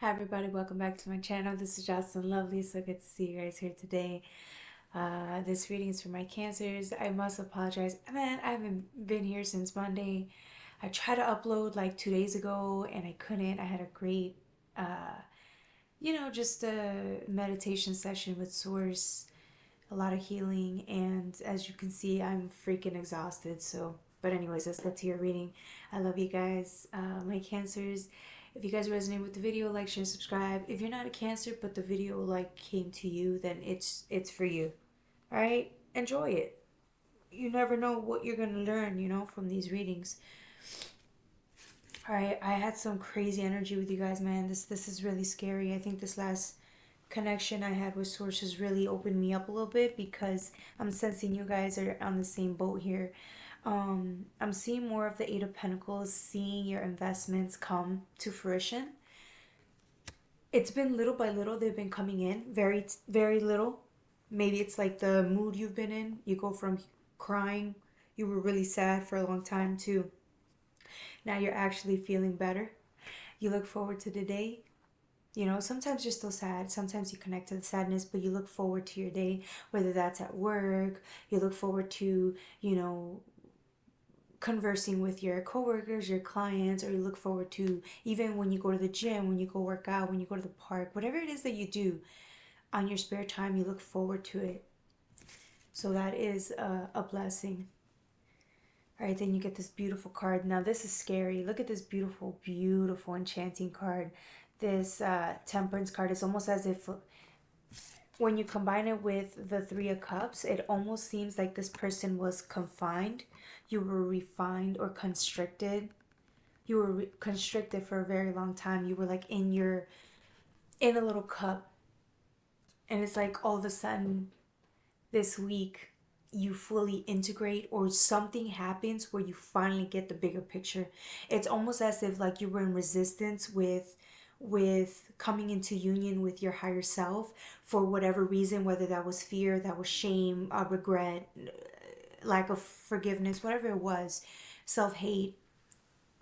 Hi everybody, welcome back to my channel. This is Jocelyn Lovely, so good to see you guys here today. This reading is for my cancers. I must apologize. Man, I haven't been here since Monday. I tried to upload like 2 days ago and I couldn't. I had a great, just a meditation session with Source, a lot of healing, and as you can see, I'm freaking exhausted. So, but anyways, let's get to your reading. I love you guys, my cancers. If you guys resonate with the video, like, share, subscribe. If you're not a cancer but the video like came to you, then it's for you. All right, enjoy it. You never know what you're gonna learn, from these readings. All right, I had some crazy energy with you guys, man. This is really scary. I think this last connection I had with sources really opened me up a little bit because I'm sensing you guys are on the same boat here. I'm seeing more of the Eight of Pentacles, seeing your investments come to fruition. It's been little by little, they've been coming in, very, very little. Maybe it's like the mood you've been in. You go from crying, you were really sad for a long time, to now you're actually feeling better. You look forward to the day. Sometimes you're still sad. Sometimes you connect to the sadness, but you look forward to your day, whether that's at work. You look forward to, conversing with your coworkers, your clients, or you look forward to even when you go to the gym, when you go work out, when you go to the park, whatever it is that you do on your spare time, you look forward to it. So that is a blessing. All right, then you get this beautiful card. Now this is scary. Look at this beautiful, beautiful enchanting card. This temperance card is almost as if when you combine it with the Three of Cups, it almost seems like this person was confined. You were refined or constricted. You were constricted for a very long time. You were like in a little cup. And it's like all of a sudden this week you fully integrate, or something happens where you finally get the bigger picture. It's almost as if like you were in resistance with coming into union with your higher self for whatever reason, whether that was fear, that was shame, regret, lack of forgiveness, whatever it was, self-hate.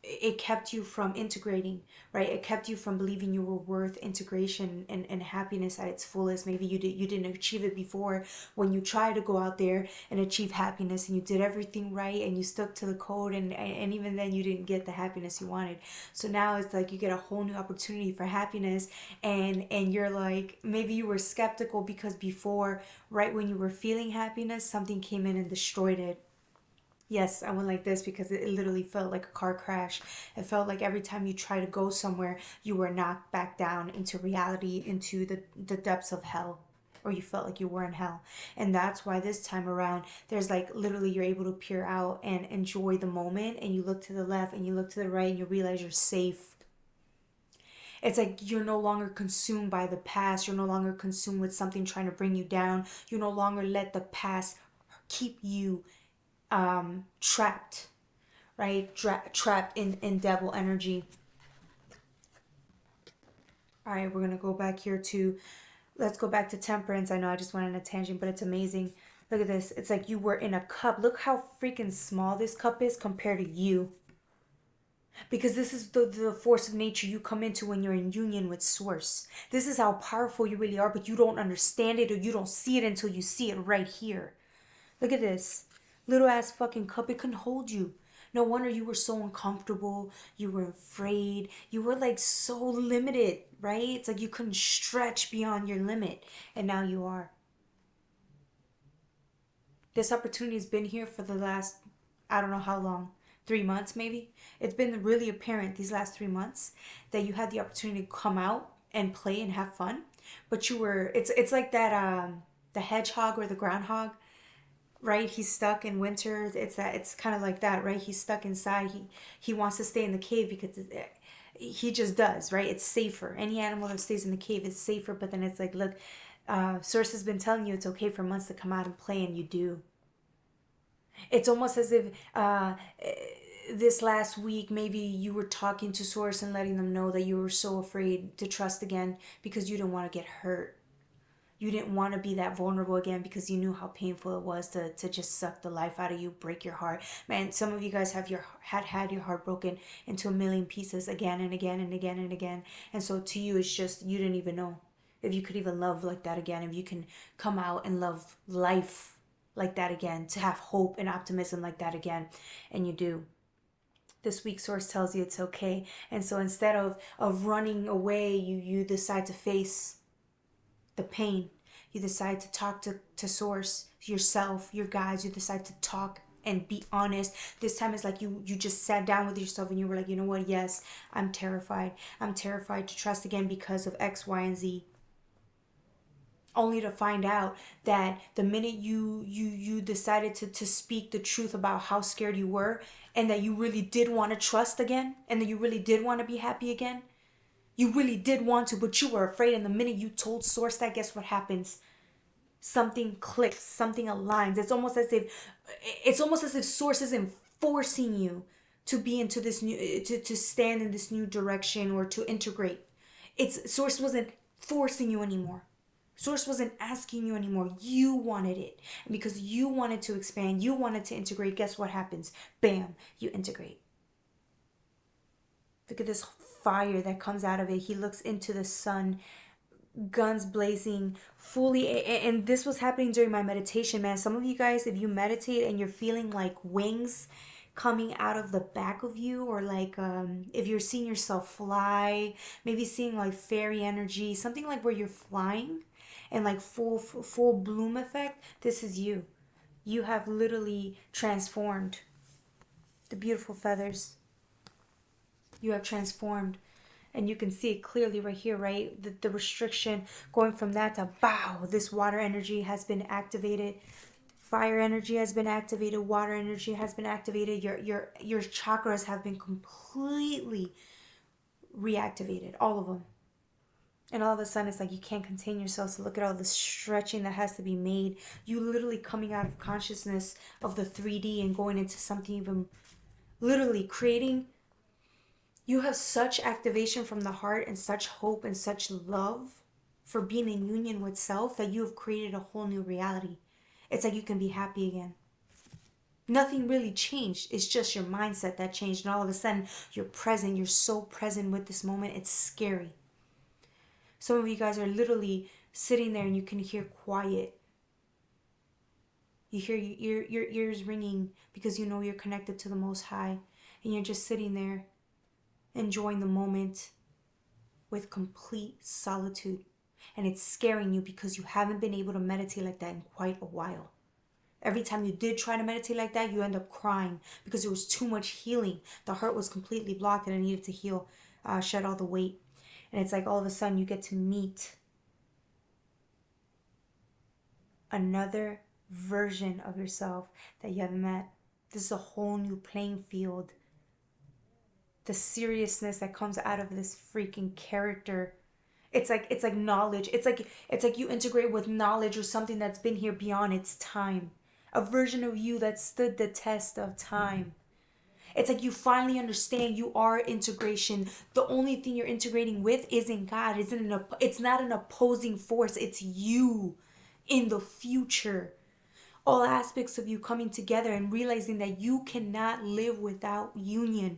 It kept you from integrating, right? It kept you from believing you were worth integration and happiness at its fullest. Maybe you didn't achieve it before when you tried to go out there and achieve happiness, and you did everything right and you stuck to the code, and even then you didn't get the happiness you wanted. So now it's like you get a whole new opportunity for happiness, and you're like, maybe you were skeptical because before, right when you were feeling happiness, something came in and destroyed it. Yes, I went like this because it literally felt like a car crash. It felt like every time you try to go somewhere, you were knocked back down into reality, into the depths of hell, or you felt like you were in hell. And that's why this time around, there's like literally you're able to peer out and enjoy the moment, and you look to the left and you look to the right and you realize you're safe. It's like you're no longer consumed by the past. You're no longer consumed with something trying to bring you down. You no longer let the past keep you trapped, right? Trapped in devil energy. All right, we're gonna go back here to, let's go back to temperance. I know I just went on a tangent, but it's amazing. Look at this. It's like you were in a cup. Look how freaking small this cup is compared to you. Because this is the force of nature you come into when you're in union with source. This is how powerful you really are, but you don't understand it, or you don't see it until you see it right here. Look at this. Little ass fucking cup. It couldn't hold you. No wonder you were so uncomfortable. You were afraid. You were like so limited, right? It's like you couldn't stretch beyond your limit. And now you are. This opportunity has been here for the last, I don't know how long, 3 months maybe. It's been really apparent these last 3 months that you had the opportunity to come out and play and have fun. But you were, it's like that, the hedgehog or the groundhog, right? He's stuck in winter. It's kind of like that, right? He's stuck inside. He wants to stay in the cave because he just does, right? It's safer. Any animal that stays in the cave is safer. But then it's like, look, source has been telling you it's okay for months to come out and play, and you do. It's almost as if this last week maybe you were talking to source and letting them know that you were so afraid to trust again because you didn't want to get hurt. You didn't want to be that vulnerable again because you knew how painful it was to just suck the life out of you, break your heart. Man, some of you guys had your heart broken into a million pieces again and again and again and again. And so to you, it's just, you didn't even know if you could even love like that again, if you can come out and love life like that again, to have hope and optimism like that again. And you do. This week source tells you it's okay. And so instead of running away, you decide to face the pain. You decide to talk to source, yourself, your guides. You decide to talk and be honest. This time it's like you just sat down with yourself and you were like, you know what? Yes, I'm terrified. I'm terrified to trust again because of X, Y, and Z. Only to find out that the minute you decided to speak the truth about how scared you were, and that you really did want to trust again, and that you really did want to be happy again, you really did want to, but you were afraid. And the minute you told source that, guess what happens? Something clicks, something aligns. It's almost as if source isn't forcing you to be into this new, to stand in this new direction or to integrate. Source wasn't forcing you anymore. Source wasn't asking you anymore. You wanted it. And because you wanted to expand, you wanted to integrate, guess what happens? Bam, you integrate. Look at this fire that comes out of it. He looks into the sun, guns blazing, fully. And this was happening during my meditation, man. Some of you guys, if you meditate and you're feeling like wings coming out of the back of you, or like if you're seeing yourself fly, maybe seeing like fairy energy, something like where you're flying and like full bloom effect, this is you. You have literally transformed. The beautiful feathers. You have transformed. And you can see it clearly right here, right? The restriction going from that to bow. This water energy has been activated. Fire energy has been activated. Water energy has been activated. Your chakras have been completely reactivated. All of them. And all of a sudden, it's like you can't contain yourself. So look at all the stretching that has to be made. You literally coming out of consciousness of the 3D and going into something even literally creating. You have such activation from the heart and such hope and such love for being in union with self that you have created a whole new reality. It's like you can be happy again. Nothing really changed. It's just your mindset that changed. And all of a sudden, you're present. You're so present with this moment. It's scary. Some of you guys are literally sitting there and you can hear quiet. You hear your ears ringing because you know you're connected to the Most High. And you're just sitting there enjoying the moment with complete solitude. And it's scaring you because you haven't been able to meditate like that in quite a while. Every time you did try to meditate like that, you end up crying because there was too much healing. The heart was completely blocked and it needed to heal, shed all the weight. And it's like all of a sudden you get to meet another version of yourself that you haven't met. This is a whole new playing field. The seriousness that comes out of this freaking character. It's like knowledge. It's like you integrate with knowledge or something that's been here beyond its time. A version of you that stood the test of time. It's like you finally understand you are integration. The only thing you're integrating with isn't God. It's not an opposing force. It's you in the future. All aspects of you coming together and realizing that you cannot live without union.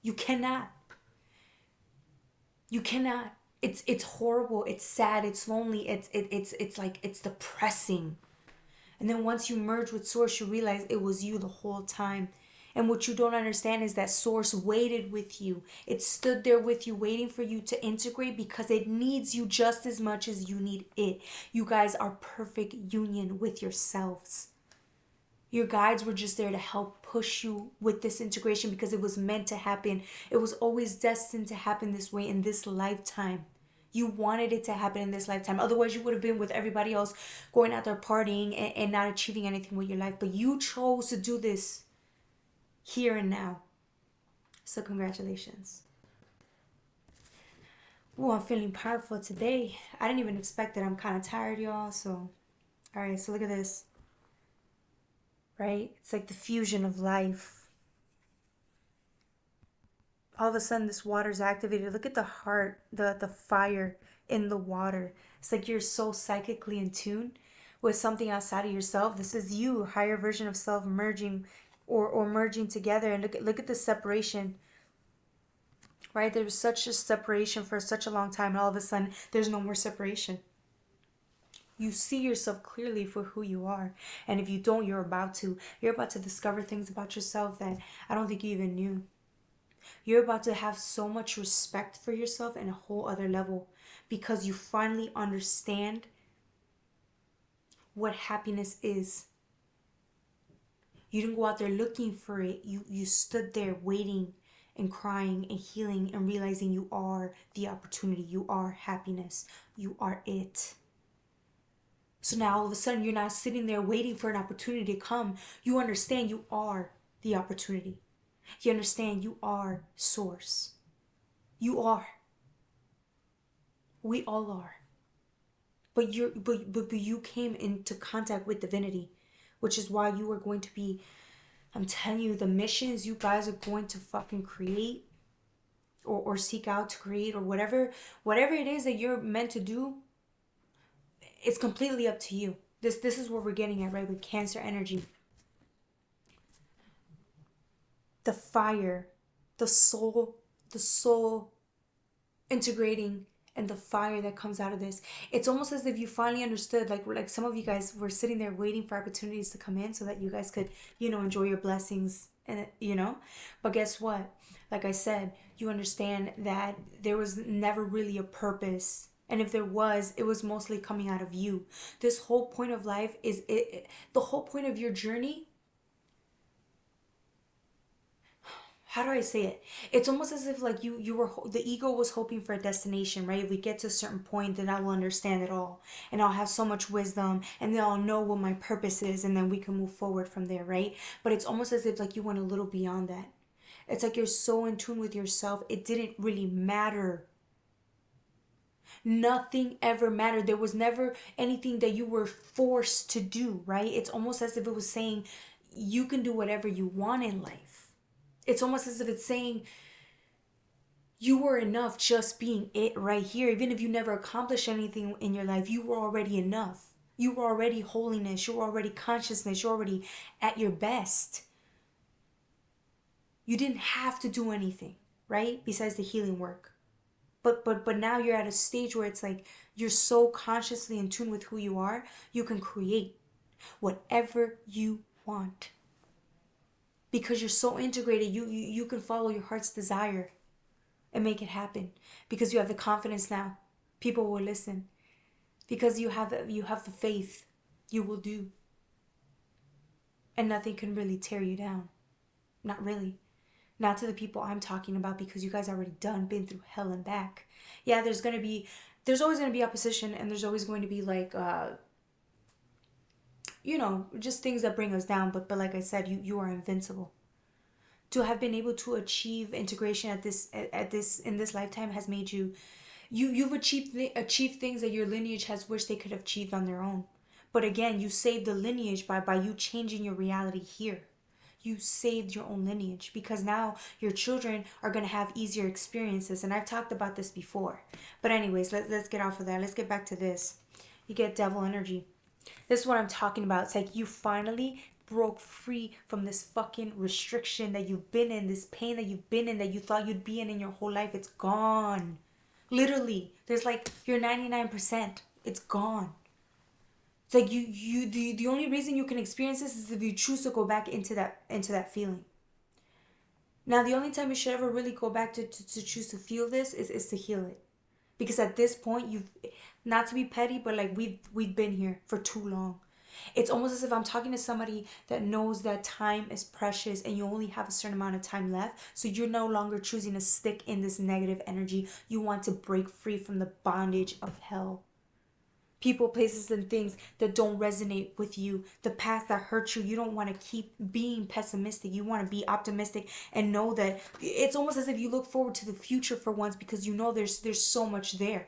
You cannot. You cannot. It's horrible. It's sad. It's lonely. It's depressing. And then once you merge with Source, you realize it was you the whole time. And what you don't understand is that Source waited with you. It stood there with you, waiting for you to integrate because it needs you just as much as you need it. You guys are perfect union with yourselves. Your guides were just there to help push you with this integration because it was meant to happen. It was always destined to happen this way in this lifetime. You wanted it to happen in this lifetime. Otherwise, you would have been with everybody else going out there partying and not achieving anything with your life. But you chose to do this here and now. So congratulations. Oh, I'm feeling powerful today. I didn't even expect it. I'm kind of tired, y'all. So, all right. So look at this. Right? It's like the fusion of life. all of a sudden this water is activated. Look at the heart, the fire in the water. It's like you're so psychically in tune with something outside of yourself. This is you, higher version of self merging or merging together. And look at the separation. Right? There was such a separation for such a long time, and all of a sudden there's no more separation. You see yourself clearly for who you are. And if you don't, you're about to discover things about yourself that I don't think you even knew. You're about to have so much respect for yourself in a whole other level, because you finally understand what happiness is. You didn't go out there looking for it. You stood there waiting and crying and healing and realizing you are the opportunity. You are happiness. You are it. So now all of a sudden you're not sitting there waiting for an opportunity to come. You understand you are the opportunity. You understand you are source. You are. We all are. But you came into contact with divinity, which is why you are going to be, I'm telling you, the missions you guys are going to fucking create or seek out to create, or whatever it is that you're meant to do, it's completely up to you. This is what we're getting at, right? With Cancer energy. The fire, the soul integrating, and the fire that comes out of this. It's almost as if you finally understood, like some of you guys were sitting there waiting for opportunities to come in so that you guys could, enjoy your blessings, and but guess what? Like I said, you understand that there was never really a purpose. And if there was, it was mostly coming out of you. This whole point of life is the whole point of your journey. How do I say it? It's almost as if like you were, the ego was hoping for a destination, right? If we get to a certain point, then I will understand it all, and I'll have so much wisdom, and then I'll know what my purpose is, and then we can move forward from there, right? But it's almost as if like you went a little beyond that. It's like you're so in tune with yourself, it didn't really matter. Nothing ever mattered. There was never anything that you were forced to do, right? It's almost as if it was saying you can do whatever you want in life. It's almost as if it's saying you were enough just being it right here. Even if you never accomplished anything in your life, you were already enough. You were already holiness. You were already consciousness. You're already at your best. You didn't have to do anything, right? Besides the healing work. But now you're at a stage where it's like you're so consciously in tune with who you are, you can create whatever you want. Because you're so integrated, you can follow your heart's desire and make it happen. Because you have the confidence now. People will listen. Because you have the faith. You will do. And nothing can really tear you down. Not really. Not to the people I'm talking about, because you guys already been through hell and back. Yeah, there's always going to be opposition, and there's always going to be like, just things that bring us down. But like I said, you are invincible. To have been able to achieve integration in this lifetime has made you've achieved things that your lineage has wished they could have achieved on their own. But again, you saved the lineage by you changing your reality here. You saved your own lineage, because now your children are going to have easier experiences. And I've talked about this before. But anyways, let's get off of that. Let's get back to this. You get devil energy. This is what I'm talking about. It's like you finally broke free from this fucking restriction that you've been in, this pain that you've been in, that you thought you'd be in your whole life. It's gone. Literally. There's like, you're 99%. It's gone. It's like the only reason you can experience this is if you choose to go back into that feeling. Now, the only time you should ever really go back to choose to feel this is to heal it. Because at this point, you've, not to be petty, but like we've been here for too long. It's almost as if I'm talking to somebody that knows that time is precious and you only have a certain amount of time left. So you're no longer choosing to stick in this negative energy. You want to break free from the bondage of hell. People, places, and things that don't resonate with you. The past that hurt you. You don't want to keep being pessimistic. You want to be optimistic and know that it's almost as if you look forward to the future for once, because you know there's so much there.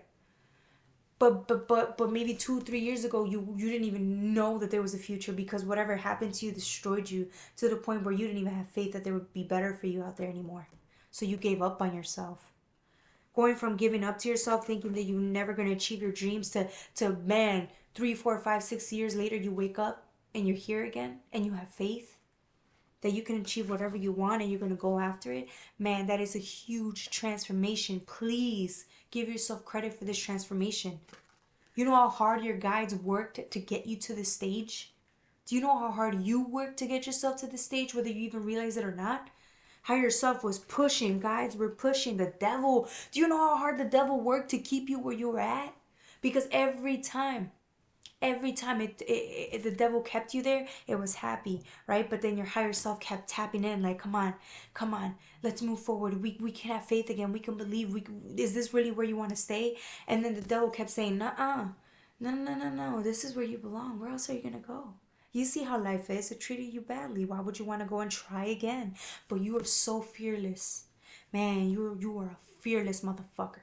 But maybe 2-3 years ago, you didn't even know that there was a future, because whatever happened to you destroyed you to the point where you didn't even have faith that there would be better for you out there anymore. So you gave up on yourself. Going from giving up to yourself, thinking that you're never going to achieve your dreams, to man, 3, 4, 5, 6 years later, you wake up and you're here again and you have faith that you can achieve whatever you want and you're going to go after it. Man, that is a huge transformation. Please give yourself credit for this transformation. You know how hard your guides worked to get you to this stage? Do you know how hard you worked to get yourself to this stage, whether you even realize it or not? How yourself was pushing, guides were pushing, the devil. Do you know how hard the devil worked to keep you where you were at? Because every time the devil kept you there, it was happy, right? But then your higher self kept tapping in, like, come on, let's move forward. We can have faith again. We can believe. Is this really where you want to stay? And then the devil kept saying, no, this is where you belong. Where else are you gonna go? You see how life is. It treated you badly. Why would you want to go and try again? But you are so fearless, man. You are a fearless motherfucker,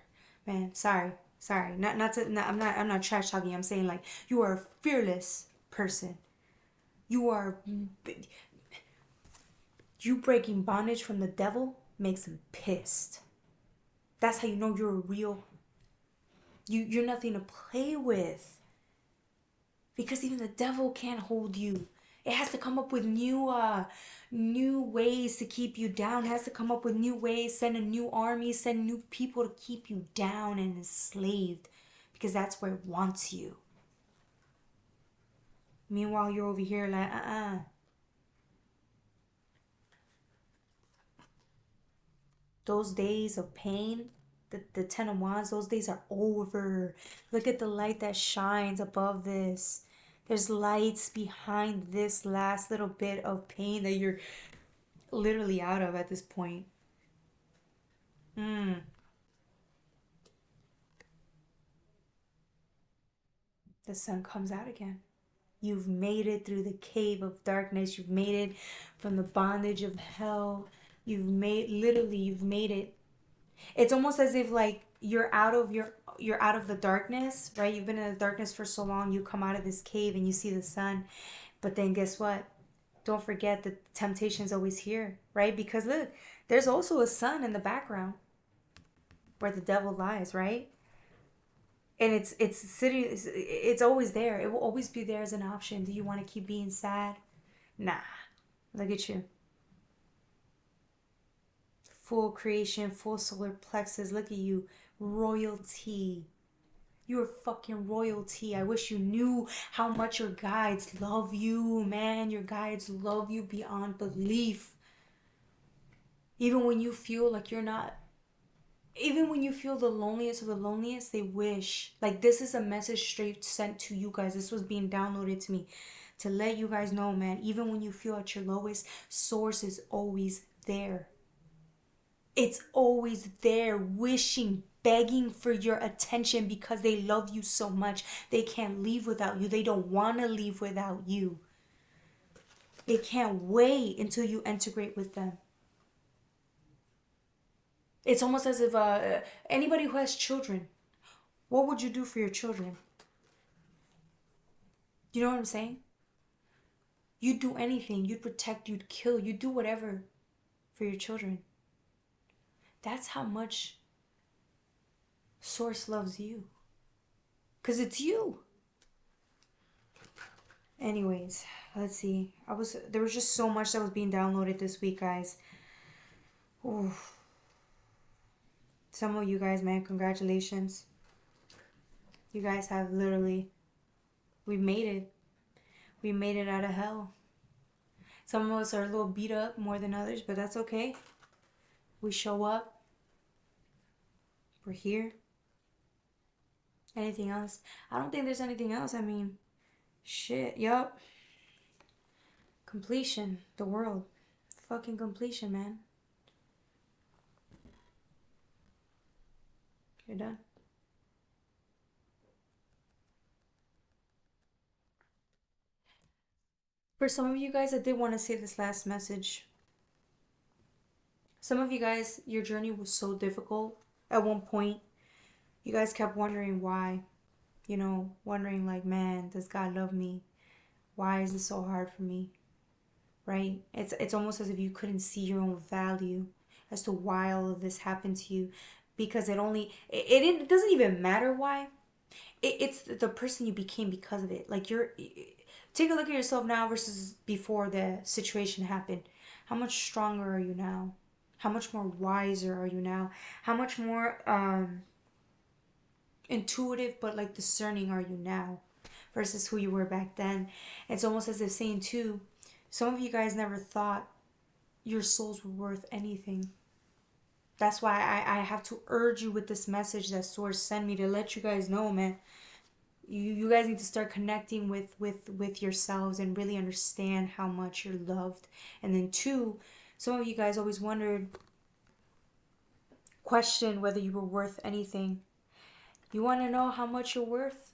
man. Sorry. I'm not trash talking. I'm saying, like, you are a fearless person. You breaking bondage from the devil makes him pissed. That's how you know you're a real. You're nothing to play with. Because even the devil can't hold you. It has to come up with new ways to keep you down. It has to come up with new ways, send a new army, send new people to keep you down and enslaved. Because that's where it wants you. Meanwhile, you're over here like, Those days of pain, the Ten of Wands, those days are over. Look at the light that shines above this. There's lights behind this last little bit of pain that you're literally out of at this point. The sun comes out again. You've made it through the cave of darkness. You've made it from the bondage of hell. You've made it. It's almost as if, like, you're out of the darkness, right? You've been in the darkness for so long. You come out of this cave and you see the sun. But then guess what? Don't forget that temptation is always here, right? Because look, there's also a sun in the background where the devil lies, right? And it's always there. It will always be there as an option. Do you want to keep being sad? Nah. Look at you. Full creation, full solar plexus. Look at you. Royalty. You're fucking royalty. I wish you knew how much your guides love you, man. Your guides love you beyond belief. Even when you feel like you're not, even when you feel the loneliest of the loneliest, they wish. Like, this is a message straight sent to you guys. This was being downloaded to me to let you guys know, man. Even when you feel at your lowest, source is always there. It's always there, wishing, begging for your attention because they love you so much. They can't leave without you. They don't want to leave without you. They can't wait until you integrate with them. It's almost as if anybody who has children, what would you do for your children? You know what I'm saying? You'd do anything. You'd protect, you'd kill, you'd do whatever for your children. That's how much Source loves you. Because it's you. Anyways, let's see. There was just so much that was being downloaded this week, guys. Oof. Some of you guys, man, congratulations. You guys have we've made it. We made it out of hell. Some of us are a little beat up more than others, but that's okay. We show up. We're here. Anything else? I don't think there's anything else. I mean, shit, yup. Completion. The world. Fucking completion, man. You're done. For some of you guys, I did want to say this last message. Some of you guys, your journey was so difficult. At one point, you guys kept wondering why. You know, wondering like, man, does God love me? Why is it so hard for me? Right? It's almost as if you couldn't see your own value. as to why all of this happened to you, because it doesn't even matter why. It's the person you became because of it. Like, take a look at yourself now versus before the situation happened. How much stronger are you now? How much more wiser are you now? How much more intuitive but like discerning are you now versus who you were back then? It's almost as if saying too, some of you guys never thought your souls were worth anything. That's why I have to urge you with this message that Source sent me to let you guys know, man. You guys need to start connecting with yourselves and really understand how much you're loved. And then two, some of you guys always questioned whether you were worth anything. You want to know how much you're worth?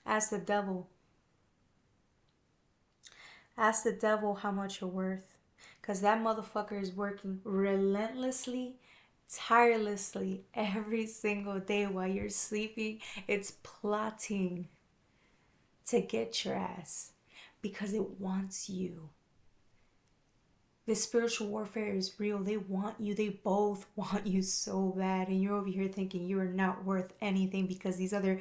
Ask the devil. Ask the devil how much you're worth. Because that motherfucker is working relentlessly, tirelessly, every single day while you're sleeping. It's plotting to get your ass because it wants you. This spiritual warfare is real. They want you. They both want you so bad. And you're over here thinking you are not worth anything because these other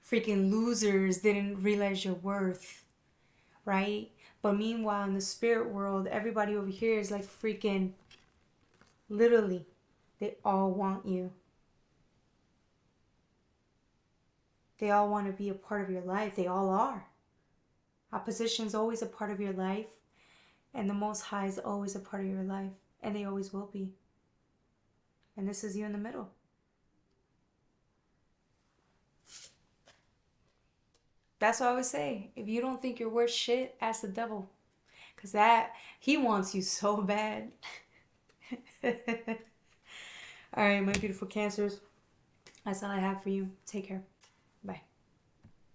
freaking losers didn't realize your worth. Right? But meanwhile, in the spirit world, everybody over here is like freaking, literally, they all want you. They all want to be a part of your life. They all are. Opposition is always a part of your life. And the Most High is always a part of your life. And they always will be. And this is you in the middle. That's what I would say. If you don't think you're worth shit, ask the devil. Because he wants you so bad. Alright, my beautiful Cancers. That's all I have for you. Take care.